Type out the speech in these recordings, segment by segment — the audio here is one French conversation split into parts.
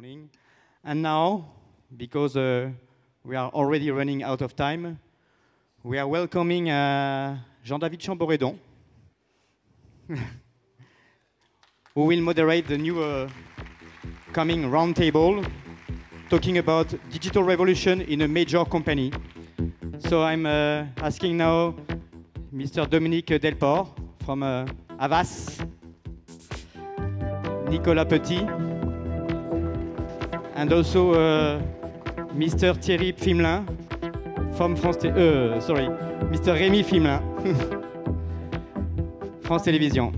morning. And now, because we are already running out of time, we are welcoming Jean-David Chamboredon, who will moderate the new coming roundtable talking about digital revolution in a major company. So I'm asking now Mr. Dominique Delport from Havas, Nicolas Petit, and also Mr. Thierry Pfimelin from France Mr. Rémi Pfimelin, France Télévisions.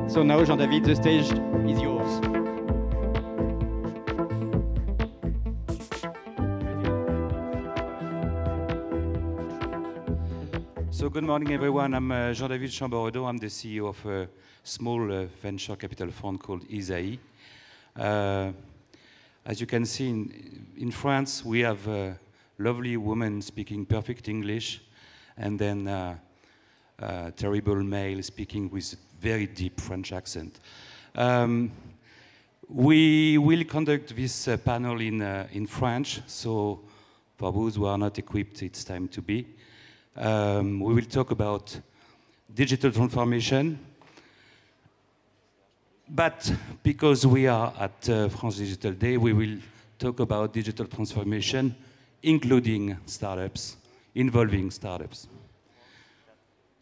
So now, Jean-David, the stage is yours. So good morning, everyone. I'm Jean-David Chamboredon. I'm the CEO of a small venture capital fund called Isaïe. As you can see, in France, we have a lovely woman speaking perfect English, and then a terrible male speaking with very deep French accent. We will conduct this panel in French, so for those who are not equipped, it's time to be. We will talk about digital transformation, but because we are at France Digital Day, we will talk about digital transformation, including startups, involving startups.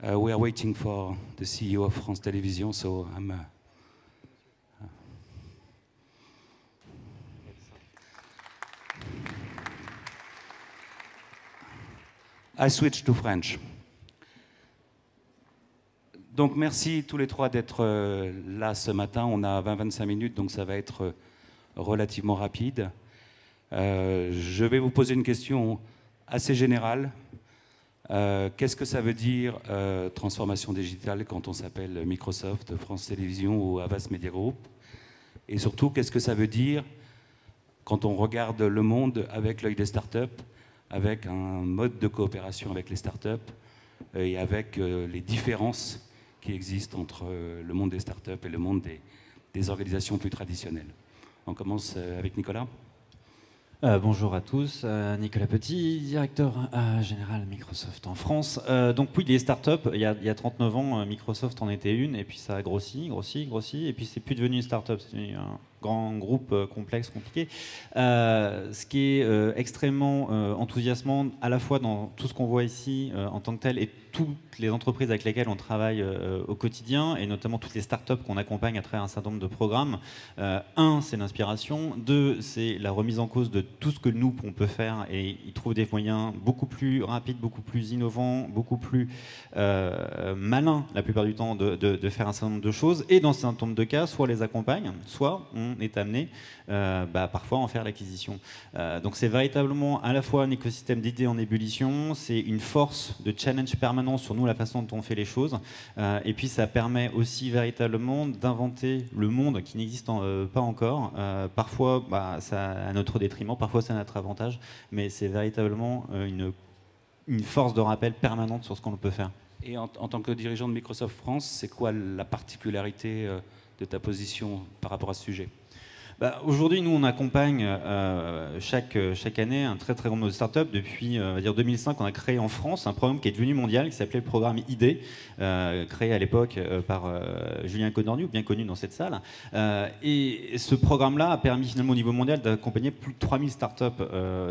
We are waiting for the CEO of France Télévisions, so I switch to French. Donc merci tous les trois d'être là ce matin. On a 20-25 minutes, donc ça va être relativement rapide. Je vais vous poser une question assez générale. Qu'est-ce que ça veut dire transformation digitale quand on s'appelle Microsoft, France Télévisions ou Havas Media Group? Et surtout, qu'est-ce que ça veut dire quand on regarde le monde avec l'œil des startups, avec un mode de coopération avec les startups et avec les différences qui existent entre le monde des startups et le monde des organisations plus traditionnelles. On commence avec Nicolas. Bonjour à tous, Nicolas Petit, directeur général Microsoft en France. Donc oui, les startups, il y a 39 ans, Microsoft en était une, et puis ça a grossi, et puis c'est plus devenu une startup, c'est devenu un grand groupe complexe, compliqué. Ce qui est extrêmement enthousiasmant, à la fois dans tout ce qu'on voit ici en tant que tel, et toutes les entreprises avec lesquelles on travaille au quotidien, et notamment toutes les startups qu'on accompagne à travers un certain nombre de programmes. Un, c'est l'inspiration. Deux, c'est la remise en cause de tout ce que nous, on peut faire, et ils trouvent des moyens beaucoup plus rapides, beaucoup plus innovants, beaucoup plus malins, la plupart du temps, de faire un certain nombre de choses. Et dans un certain nombre de cas, soit on les accompagne, soit on est amené parfois à en faire l'acquisition. Donc c'est véritablement à la fois un écosystème d'idées en ébullition, c'est une force de challenge permanent sur nous, la façon dont on fait les choses, et puis ça permet aussi véritablement d'inventer le monde qui n'existe pas encore. Parfois ça à notre détriment, parfois c'est à notre avantage, mais c'est véritablement une force de rappel permanente sur ce qu'on peut faire. Et en tant que dirigeant de Microsoft France, c'est quoi la particularité de ta position par rapport à ce sujet? Aujourd'hui, nous, on accompagne chaque année un très grand nombre de startups. Depuis 2005, on a créé en France un programme qui est devenu mondial, qui s'appelait le programme ID, créé à l'époque par Julien Connornu, bien connu dans cette salle. Et ce programme-là a permis finalement au niveau mondial d'accompagner plus de 3000 startups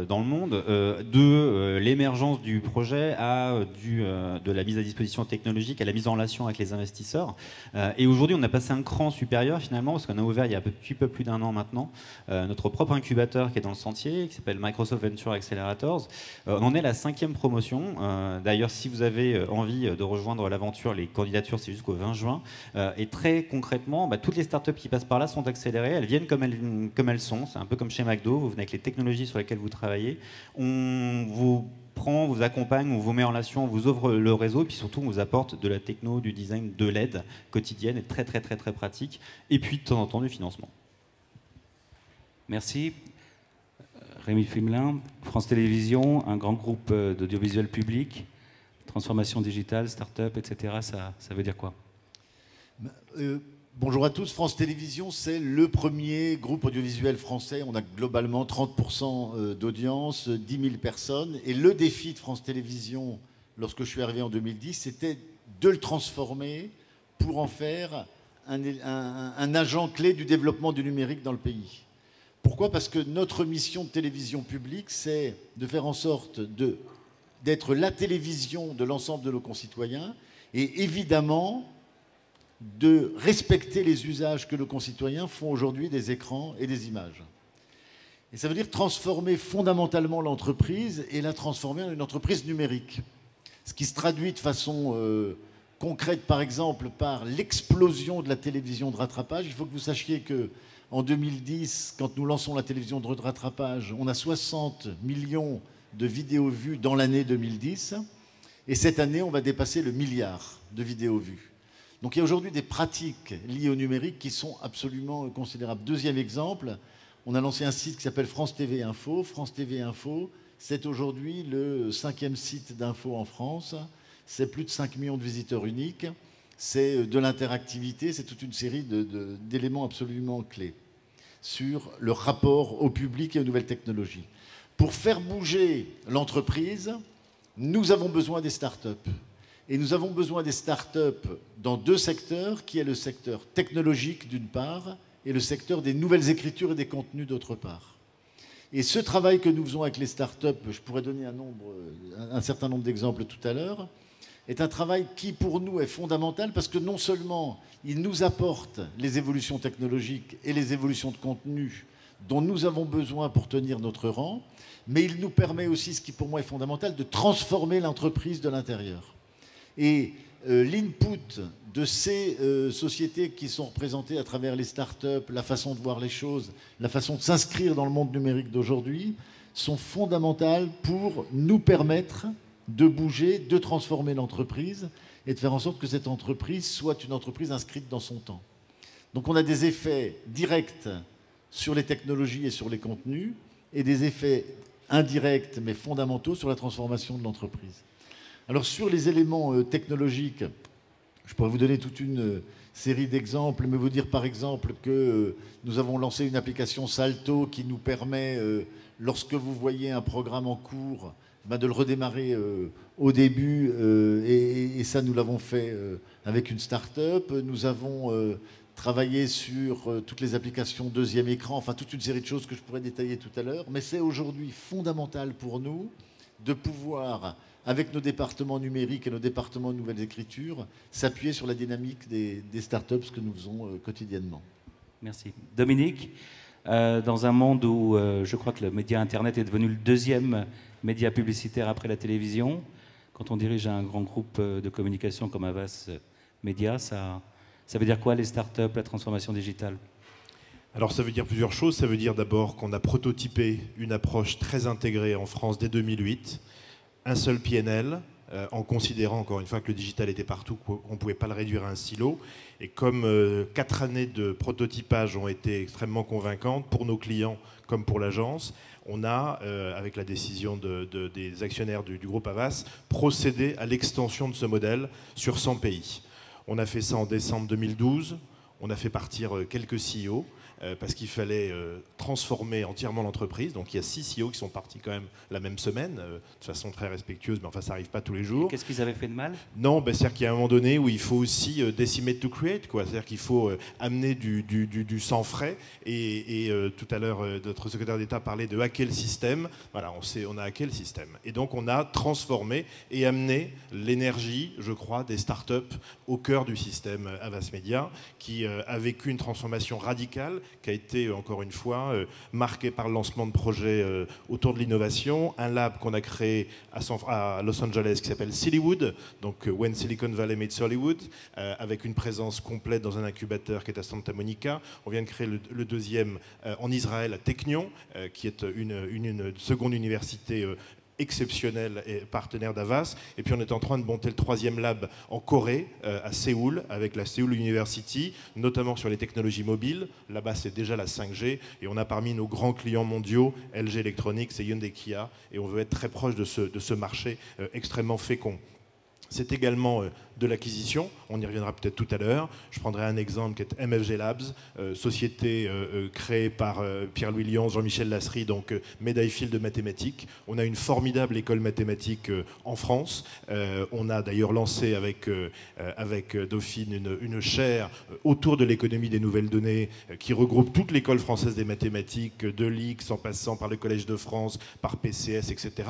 dans le monde, de l'émergence du projet à de la mise à disposition technologique, à la mise en relation avec les investisseurs. Et aujourd'hui, on a passé un cran supérieur finalement, parce qu'on a ouvert il y a un petit peu plus d'un an maintenant notre propre incubateur qui est dans le sentier, qui s'appelle Microsoft Venture Accelerators. On en est à la 5e promotion. D'ailleurs, si vous avez envie de rejoindre l'aventure, les candidatures, c'est jusqu'au 20 juin. Et très concrètement, toutes les startups qui passent par là sont accélérées. Elles viennent comme elles sont. C'est un peu comme chez McDo. Vous venez avec les technologies sur lesquelles vous travaillez. On vous prend, vous accompagne, on vous met en relation, on vous ouvre le réseau, et puis surtout on vous apporte de la techno, du design, de l'aide quotidienne et très pratique. Et puis de temps en temps du financement. Merci. Rémi Pfimelin, France Télévisions, un grand groupe d'audiovisuel public, transformation digitale, start-up, etc. Ça veut dire quoi? Bonjour à tous. France Télévisions, c'est le premier groupe audiovisuel français. On a globalement 30% d'audience, 10 000 personnes. Et le défi de France Télévisions, lorsque je suis arrivé en 2010, c'était de le transformer pour en faire un agent clé du développement du numérique dans le pays. Pourquoi ? Parce que notre mission de télévision publique, c'est de faire en sorte d'être la télévision de l'ensemble de nos concitoyens et évidemment de respecter les usages que nos concitoyens font aujourd'hui des écrans et des images. Et ça veut dire transformer fondamentalement l'entreprise et la transformer en une entreprise numérique. Ce qui se traduit de façon concrète, par exemple, par l'explosion de la télévision de rattrapage. Il faut que vous sachiez qu'en 2010, quand nous lançons la télévision de rattrapage, on a 60 millions de vidéos vues dans l'année 2010. Et cette année, on va dépasser le milliard de vidéos vues. Donc il y a aujourd'hui des pratiques liées au numérique qui sont absolument considérables. Deuxième exemple, on a lancé un site qui s'appelle France TV Info. France TV Info, c'est aujourd'hui le 5e site d'info en France. C'est plus de 5 millions de visiteurs uniques. C'est de l'interactivité, c'est toute une série d'éléments absolument clés sur le rapport au public et aux nouvelles technologies. Pour faire bouger l'entreprise, nous avons besoin des startups. Et nous avons besoin des startups dans deux secteurs, qui est le secteur technologique d'une part et le secteur des nouvelles écritures et des contenus d'autre part. Et ce travail que nous faisons avec les startups, je pourrais donner un certain nombre d'exemples tout à l'heure, est un travail qui pour nous est fondamental parce que non seulement il nous apporte les évolutions technologiques et les évolutions de contenu dont nous avons besoin pour tenir notre rang, mais il nous permet aussi, ce qui pour moi est fondamental, de transformer l'entreprise de l'intérieur. Et l'input de ces sociétés qui sont représentées à travers les startups, la façon de voir les choses, la façon de s'inscrire dans le monde numérique d'aujourd'hui, sont fondamentales pour nous permettre de bouger, de transformer l'entreprise et de faire en sorte que cette entreprise soit une entreprise inscrite dans son temps. Donc on a des effets directs sur les technologies et sur les contenus et des effets indirects mais fondamentaux sur la transformation de l'entreprise. Alors sur les éléments technologiques, je pourrais vous donner toute une série d'exemples, mais vous dire par exemple que nous avons lancé une application Salto qui nous permet, lorsque vous voyez un programme en cours, de le redémarrer au début, et ça nous l'avons fait avec une start-up. Nous avons travaillé sur toutes les applications deuxième écran, enfin toute une série de choses que je pourrais détailler tout à l'heure, mais c'est aujourd'hui fondamental pour nous de pouvoir, avec nos départements numériques et nos départements de nouvelles écritures, s'appuyer sur la dynamique des startups que nous faisons quotidiennement. Merci. Dominique, dans un monde où je crois que le média Internet est devenu le deuxième média publicitaire après la télévision, quand on dirige un grand groupe de communication comme Havas Média, ça veut dire quoi les startups, la transformation digitale ? Alors ça veut dire plusieurs choses. Ça veut dire d'abord qu'on a prototypé une approche très intégrée en France dès 2008, un seul PNL, en considérant encore une fois que le digital était partout, qu'on ne pouvait pas le réduire à un silo. Et comme 4 années de prototypage ont été extrêmement convaincantes pour nos clients comme pour l'agence, on a, avec la décision des actionnaires du groupe Havas, procédé à l'extension de ce modèle sur 100 pays. On a fait ça en décembre 2012, on a fait partir quelques CEO, parce qu'il fallait transformer entièrement l'entreprise. Donc il y a 6 CEO qui sont partis quand même la même semaine, de façon très respectueuse, mais enfin ça n'arrive pas tous les jours. Qu'est-ce qu'ils avaient fait de mal ? Non, c'est-à-dire qu'il y a un moment donné où il faut aussi decimate to create, quoi. C'est-à-dire qu'il faut amener du sang frais. Et tout à l'heure, notre secrétaire d'État parlait de hacker le système. Voilà, on a hacké le système. Et donc on a transformé et amené l'énergie, je crois, des startups au cœur du système Havas Media, qui a vécu une transformation radicale, qui a été, encore une fois, marqué par le lancement de projets autour de l'innovation, un lab qu'on a créé à Los Angeles qui s'appelle Sillywood, donc When Silicon Valley Meets Hollywood, avec une présence complète dans un incubateur qui est à Santa Monica. On vient de créer le deuxième en Israël, à Technion, qui est une seconde université exceptionnel et partenaire d'Havas. Et puis on est en train de monter le 3e lab en Corée, à Séoul, avec la Seoul University, notamment sur les technologies mobiles. Là-bas, c'est déjà la 5G. Et on a parmi nos grands clients mondiaux, LG Electronics et Hyundai Kia. Et on veut être très proche de ce marché extrêmement fécond. C'est également de l'acquisition, on y reviendra peut-être tout à l'heure. Je prendrai un exemple qui est MFG Labs, société créée par Pierre-Louis Lyons, Jean-Michel Lasserie, donc médaille Fields de mathématiques. On a une formidable école mathématique en France. On a d'ailleurs lancé avec Dauphine une chaire autour de l'économie des nouvelles données qui regroupe toute l'école française des mathématiques, de l'IX en passant par le Collège de France, par PCS, etc.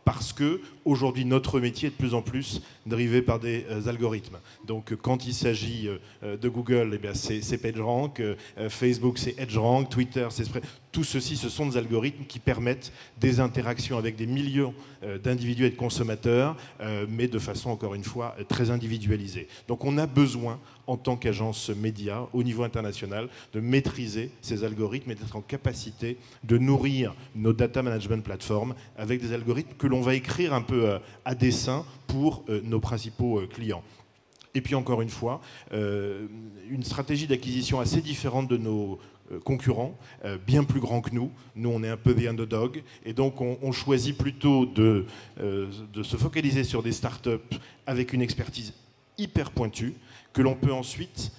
Parce que aujourd'hui notre métier est de plus en plus drivé par des algorithmes. Donc quand il s'agit de Google, eh bien, c'est PageRank, Facebook c'est EdgeRank, Twitter c'est tout ceci, ce sont des algorithmes qui permettent des interactions avec des millions d'individus et de consommateurs, mais de façon encore une fois très individualisée. Donc on a besoin en tant qu'agence média au niveau international de maîtriser ces algorithmes et d'être en capacité de nourrir nos data management platforms avec des algorithmes que l'on va écrire un peu à dessein pour nos principaux clients. Et puis encore une fois, une stratégie d'acquisition assez différente de nos concurrents, bien plus grands que nous. Nous, on est un peu the underdog. Et donc, on choisit plutôt de se focaliser sur des startups avec une expertise hyper pointue que l'on peut ensuite,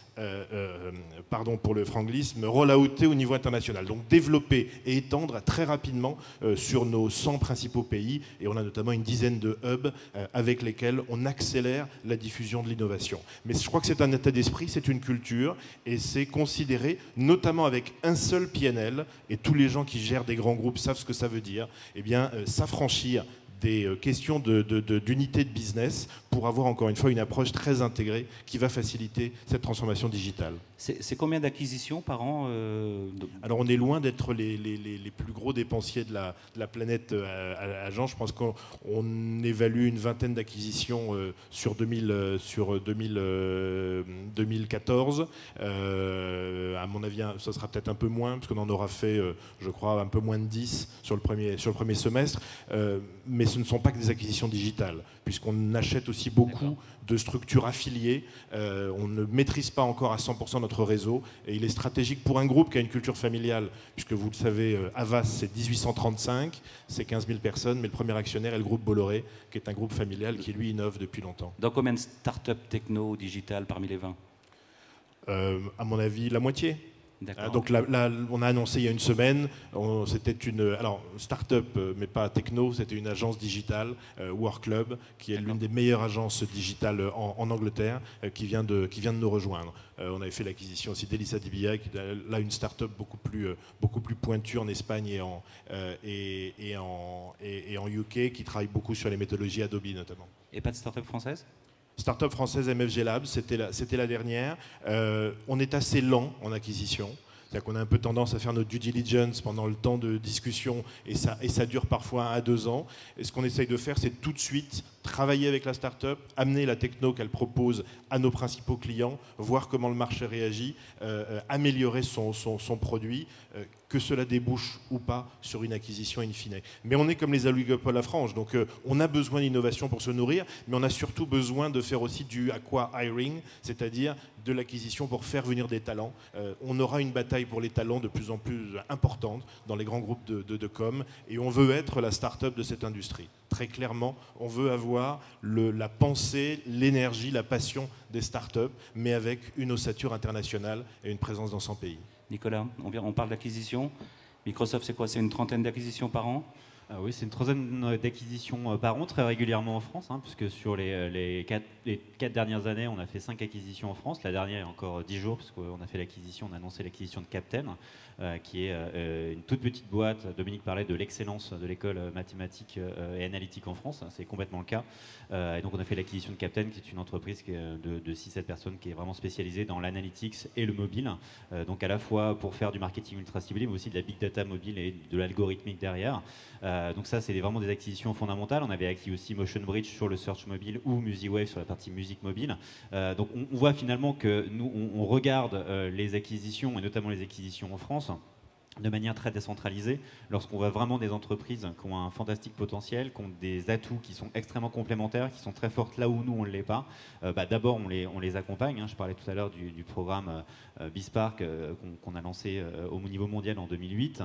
pardon pour le franglisme, roll-outer au niveau international. Donc développer et étendre très rapidement sur nos 100 principaux pays. Et on a notamment une dizaine de hubs avec lesquels on accélère la diffusion de l'innovation. Mais je crois que c'est un état d'esprit, c'est une culture, et c'est considéré, notamment avec un seul PNL, et tous les gens qui gèrent des grands groupes savent ce que ça veut dire, eh bien s'affranchir des questions d'unité de business pour avoir encore une fois une approche très intégrée qui va faciliter cette transformation digitale. C'est combien d'acquisitions par an Alors on est loin d'être les plus gros dépensiers de la planète agence. Je pense qu'on évalue une vingtaine d'acquisitions sur 2014. À mon avis, ça sera peut-être un peu moins, parce qu'on en aura fait, je crois, un peu moins de 10 sur le premier semestre. Mais ce ne sont pas que des acquisitions digitales, puisqu'on achète aussi beaucoup de structures affiliées. On ne maîtrise pas encore à 100% notre réseau, et il est stratégique pour un groupe qui a une culture familiale, puisque vous le savez, Havas c'est 1835, c'est 15 000 personnes, mais le premier actionnaire est le groupe Bolloré, qui est un groupe familial qui lui innove depuis longtemps. Dans combien de start-up techno digital parmi les 20 ? À mon avis, la moitié. Donc là, on a annoncé il y a une semaine, c'était une start-up, mais pas techno, c'était une agence digitale, Workclub, qui est l'une des meilleures agences digitales en Angleterre, qui vient de nous rejoindre. On avait fait l'acquisition aussi d'Elisa DBI, qui est là une start-up beaucoup plus pointue en Espagne et en UK, qui travaille beaucoup sur les méthodologies Adobe notamment. Et pas de start-up française ? Start-up française MFG Labs, c'était la dernière. On est assez lent en acquisition. C'est-à-dire qu'on a un peu tendance à faire notre due diligence pendant le temps de discussion, et ça dure parfois 1 à 2 ans. Et ce qu'on essaye de faire, c'est tout de suite travailler avec la start-up, amener la techno qu'elle propose à nos principaux clients, voir comment le marché réagit, améliorer son produit, que cela débouche ou pas sur une acquisition in fine. Mais on est comme les oligopoles à franges, donc on a besoin d'innovation pour se nourrir, mais on a surtout besoin de faire aussi du acqui-hiring, c'est-à-dire de l'acquisition pour faire venir des talents. On aura une bataille pour les talents de plus en plus importante dans les grands groupes de com, et on veut être la start-up de cette industrie. Très clairement, on veut avoir la pensée, l'énergie, la passion des start-up, mais avec une ossature internationale et une présence dans 100 pays. Nicolas, on parle d'acquisition. Microsoft, c'est quoi? C'est une trentaine d'acquisitions par an? Oui, c'est une trentaine d'acquisitions par an, très régulièrement en France, puisque sur les 4 dernières années, on a fait 5 acquisitions en France. La dernière, il y a encore 10 jours, parce qu'on a fait l'acquisition, on a annoncé l'acquisition de Captain, qui est une toute petite boîte. Dominique parlait de l'excellence de l'école mathématique et analytique en France, c'est complètement le cas. Et donc on a fait l'acquisition de Captain, qui est une entreprise de 6-7 personnes qui est vraiment spécialisée dans l'analytics et le mobile. Donc à la fois pour faire du marketing ultra ciblé, mais aussi de la big data mobile et de l'algorithmique derrière. Donc ça, c'est vraiment des acquisitions fondamentales. On avait acquis aussi Motion Bridge sur le search mobile ou MusiWave sur la partie musique mobile. Donc on voit finalement que nous, on regarde les acquisitions, et notamment les acquisitions en France, de manière très décentralisée. Lorsqu'on voit vraiment des entreprises qui ont un fantastique potentiel, qui ont des atouts qui sont extrêmement complémentaires, qui sont très fortes là où nous on ne l'est pas, d'abord on les accompagne. Je parlais tout à l'heure du programme Bisparck qu'on a lancé au niveau mondial en 2008.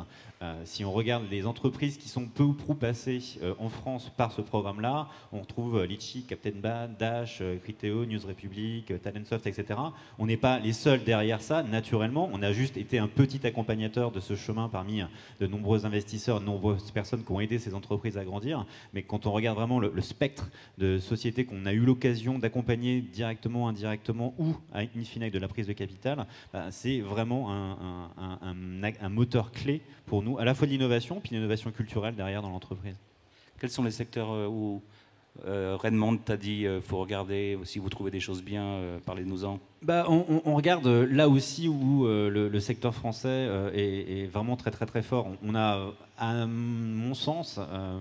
Si on regarde les entreprises qui sont peu ou prou passées en France par ce programme-là, on retrouve Litchi, Captain Bad, Dash, Criteo, News Republic, Talentsoft, etc. On n'est pas les seuls derrière ça, naturellement. On a juste été un petit accompagnateur de ce chemin parmi de nombreux investisseurs, de nombreuses personnes qui ont aidé ces entreprises à grandir. Mais quand on regarde vraiment le spectre de sociétés qu'on a eu l'occasion d'accompagner directement, indirectement ou in fine avec de la prise de capital, c'est vraiment un moteur clé pour nous, à la fois de l'innovation puis l'innovation culturelle derrière dans l'entreprise. Quels sont les secteurs où Redmond t'a dit faut regarder, si vous trouvez des choses bien, parlez-nous-en. On regarde là aussi où le secteur français est vraiment très très très fort. On a, à mon sens,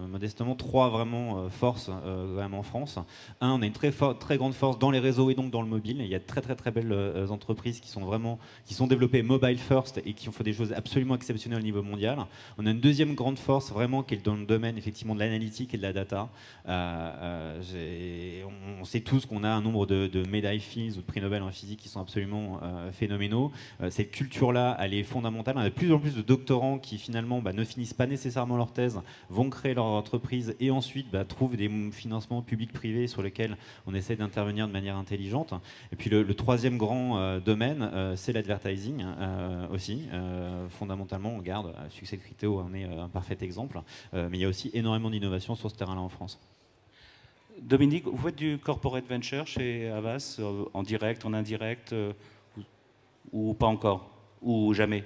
modestement, trois vraiment forces quand même en France. On a une très grande force dans les réseaux et donc dans le mobile. Il y a très très très belles entreprises qui sont développées mobile first et qui ont fait des choses absolument exceptionnelles au niveau mondial. On a une deuxième grande force vraiment qui est dans le domaine effectivement de l'analytique et de la data. On sait tous qu'on a un nombre de médailles Fields ou de prix Nobel en physique qui sont absolument phénoménaux. Cette culture-là, elle est fondamentale. On a de plus en plus de doctorants qui finalement ne finissent pas nécessairement leur thèse, vont créer leur entreprise et ensuite trouvent des financements publics-privés sur lesquels on essaie d'intervenir de manière intelligente. Et puis le troisième grand domaine, c'est l'advertising aussi. Fondamentalement, on regarde, le succès de Criteo en est un parfait exemple, mais il y a aussi énormément d'innovation sur ce terrain-là en France. Dominique, vous faites du corporate venture chez Havas, en direct, en indirect, ou pas encore, ou jamais?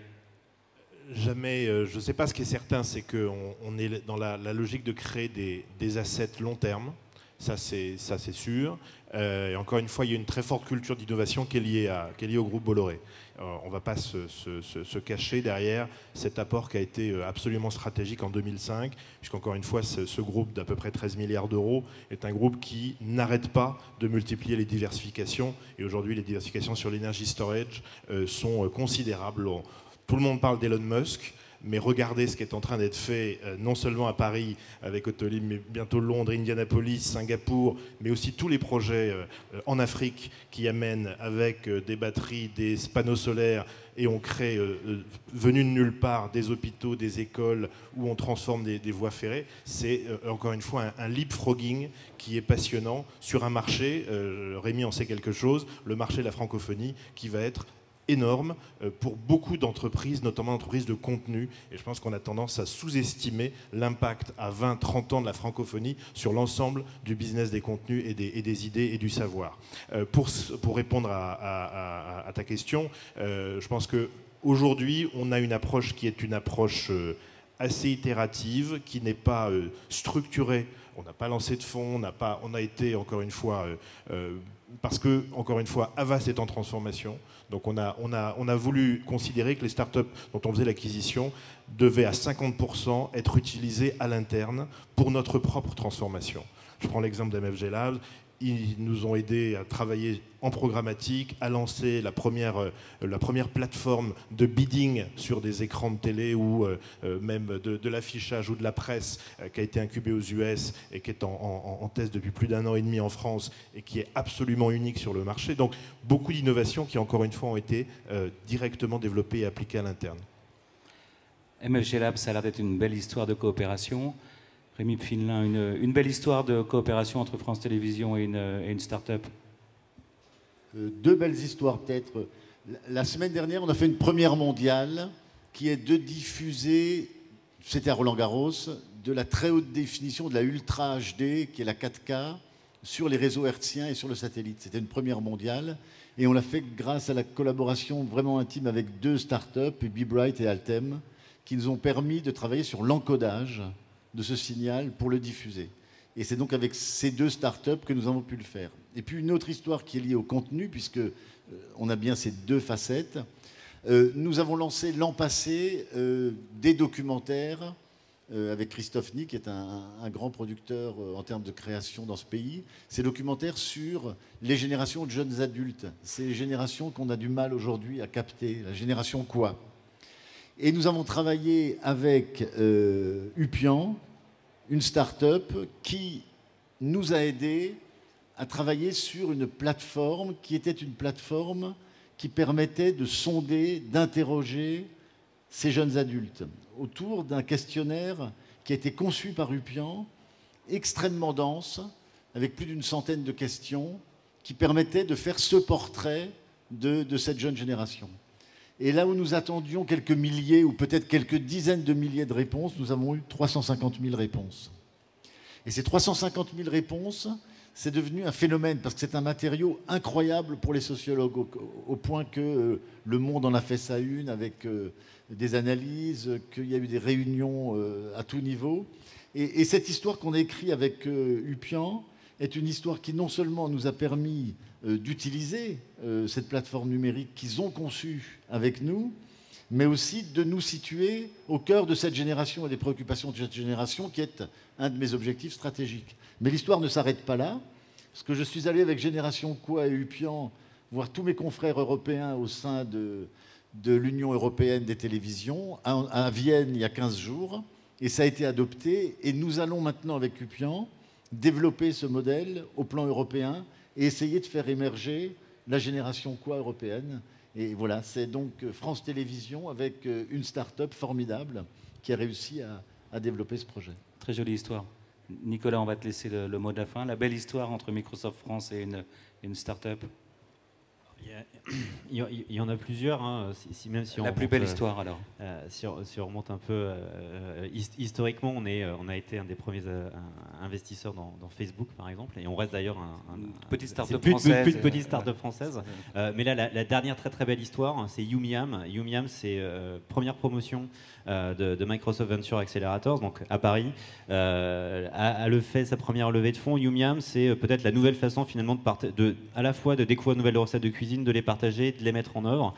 Jamais. Je ne sais pas. Ce qui est certain, c'est qu'on est dans la logique de créer des assets long terme. Ça, c'est sûr. Et encore une fois, il y a une très forte culture d'innovation qui est liée au groupe Bolloré. On ne va pas se cacher derrière cet apport qui a été absolument stratégique en 2005, puisqu'encore une fois, ce groupe d'à peu près 13 milliards d'euros est un groupe qui n'arrête pas de multiplier les diversifications. Et aujourd'hui, les diversifications sur l'énergie storage sont considérables. Tout le monde parle d'Elon Musk. Mais regardez ce qui est en train d'être fait, non seulement à Paris, avec Autolib, mais bientôt Londres, Indianapolis, Singapour, mais aussi tous les projets en Afrique qui amènent avec des batteries, des panneaux solaires, et on crée, venu de nulle part, des hôpitaux, des écoles, où on transforme des voies ferrées. C'est encore une fois un leapfrogging qui est passionnant sur un marché, Rémi en sait quelque chose, le marché de la francophonie, qui va être énorme pour beaucoup d'entreprises, notamment d'entreprises de contenu. Et je pense qu'on a tendance à sous-estimer l'impact à 20-30 ans de la francophonie sur l'ensemble du business des contenus et des idées et du savoir. Pour répondre à ta question, je pense qu'aujourd'hui, on a une approche qui est une approche assez itérative, qui n'est pas structurée. On n'a pas lancé de fonds, on a été, encore une fois, parce que, encore une fois, Havas est en transformation. Donc on a voulu considérer que les startups dont on faisait l'acquisition devaient à 50% être utilisées à l'interne pour notre propre transformation. Je prends l'exemple d'MFG Labs. Ils nous ont aidés à travailler en programmatique, à lancer la première plateforme de bidding sur des écrans de télé ou même de l'affichage ou de la presse qui a été incubée aux US et qui est en test depuis plus d'1 an et demi en France et qui est absolument unique sur le marché. Donc beaucoup d'innovations qui, encore une fois, ont été directement développées et appliquées à l'interne. MFG Labs, ça a l'air d'être une belle histoire de coopération. Rémi Pfinlin, une belle histoire de coopération entre France Télévisions et une start-up. Deux belles histoires peut-être. La semaine dernière, on a fait une première mondiale qui est de diffuser, c'était à Roland-Garros, de la très haute définition, de la Ultra HD, qui est la 4K, sur les réseaux hertziens et sur le satellite. C'était une première mondiale. Et on l'a fait grâce à la collaboration vraiment intime avec deux start-up, BeBright et Altem, qui nous ont permis de travailler sur l'encodage de ce signal pour le diffuser. Et c'est donc avec ces deux startups que nous avons pu le faire. Et puis une autre histoire qui est liée au contenu, puisque on a bien ces deux facettes. Nous avons lancé l'an passé des documentaires avec Christophe Nick, qui est un grand producteur en termes de création dans ce pays. Ces documentaires sur les générations de jeunes adultes, ces générations qu'on a du mal aujourd'hui à capter, la génération quoi. Et nous avons travaillé avec Upian, une start-up qui nous a aidés à travailler sur une plateforme qui était une plateforme qui permettait de sonder, d'interroger ces jeunes adultes autour d'un questionnaire qui a été conçu par Upian, extrêmement dense, avec plus d'une centaine de questions, qui permettait de faire ce portrait de cette jeune génération. Et là où nous attendions quelques milliers ou peut-être quelques dizaines de milliers de réponses, nous avons eu 350 000 réponses. Et ces 350 000 réponses, c'est devenu un phénomène, parce que c'est un matériau incroyable pour les sociologues, au point que Le Monde en a fait sa une avec des analyses, qu'il y a eu des réunions à tout niveau. Et cette histoire qu'on a écrite avec Upian est une histoire qui non seulement nous a permis d'utiliser cette plateforme numérique qu'ils ont conçue avec nous, mais aussi de nous situer au cœur de cette génération et des préoccupations de cette génération, qui est un de mes objectifs stratégiques. Mais l'histoire ne s'arrête pas là, parce que je suis allé avec Génération Quoi et Upian voir tous mes confrères européens au sein de l'Union européenne des télévisions, à Vienne il y a 15 jours, et ça a été adopté, et nous allons maintenant avec Upian développer ce modèle au plan européen et essayer de faire émerger la Génération Quoi européenne. Et voilà, c'est donc France Télévisions avec une start-up formidable qui a réussi à développer ce projet. Très jolie histoire. Nicolas, on va te laisser le mot de la fin. La belle histoire entre Microsoft France et une start-up. Il y en a plusieurs. Hein, même si la plus belle histoire, alors. Si on remonte un peu, historiquement, on a été un des premiers investisseurs dans Facebook, par exemple, et on reste d'ailleurs une petite start-up française. Plus de petite start-up française. Mais là, la dernière très très belle histoire, c'est Youmiam. Youmiam, c'est première promotion de Microsoft Venture Accelerators, donc à Paris. A fait sa première levée de fonds. Youmiam, c'est peut-être la nouvelle façon finalement à la fois de découvrir de nouvelles recettes de cuisine, de les partager, de les mettre en œuvre.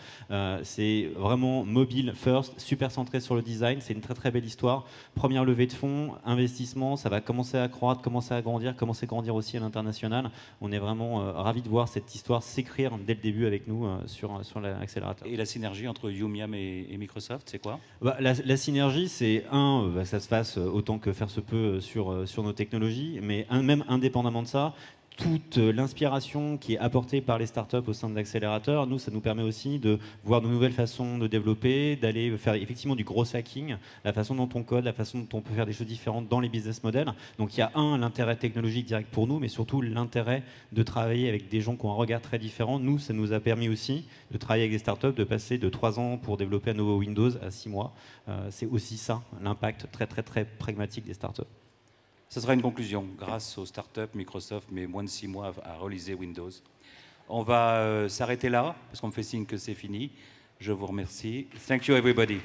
C'est vraiment mobile first, super centré sur le design. C'est une très très belle histoire. Première levée de fonds, investissement, ça va commencer à croître, commencer à grandir, commencer à grandir aussi à l'international. On est vraiment ravis de voir cette histoire s'écrire dès le début avec nous sur l'accélérateur. Et la synergie entre Youmiam et Microsoft, c'est quoi? La synergie, c'est ça se fasse autant que faire se peut sur nos technologies, mais même indépendamment de ça, toute l'inspiration qui est apportée par les startups au sein de l'accélérateur, nous, ça nous permet aussi de voir de nouvelles façons de développer, d'aller faire effectivement du gros hacking, la façon dont on code, la façon dont on peut faire des choses différentes dans les business models. Donc il y a l'intérêt technologique direct pour nous, mais surtout l'intérêt de travailler avec des gens qui ont un regard très différent. Nous, ça nous a permis aussi de travailler avec des startups, de passer de 3 ans pour développer un nouveau Windows à 6 mois. C'est aussi ça, l'impact très très très pragmatique des startups. Ce sera une conclusion, grâce aux startups Microsoft, mais moins de 6 mois à réaliser Windows. On va s'arrêter là, parce qu'on me fait signe que c'est fini. Je vous remercie. Thank you, everybody.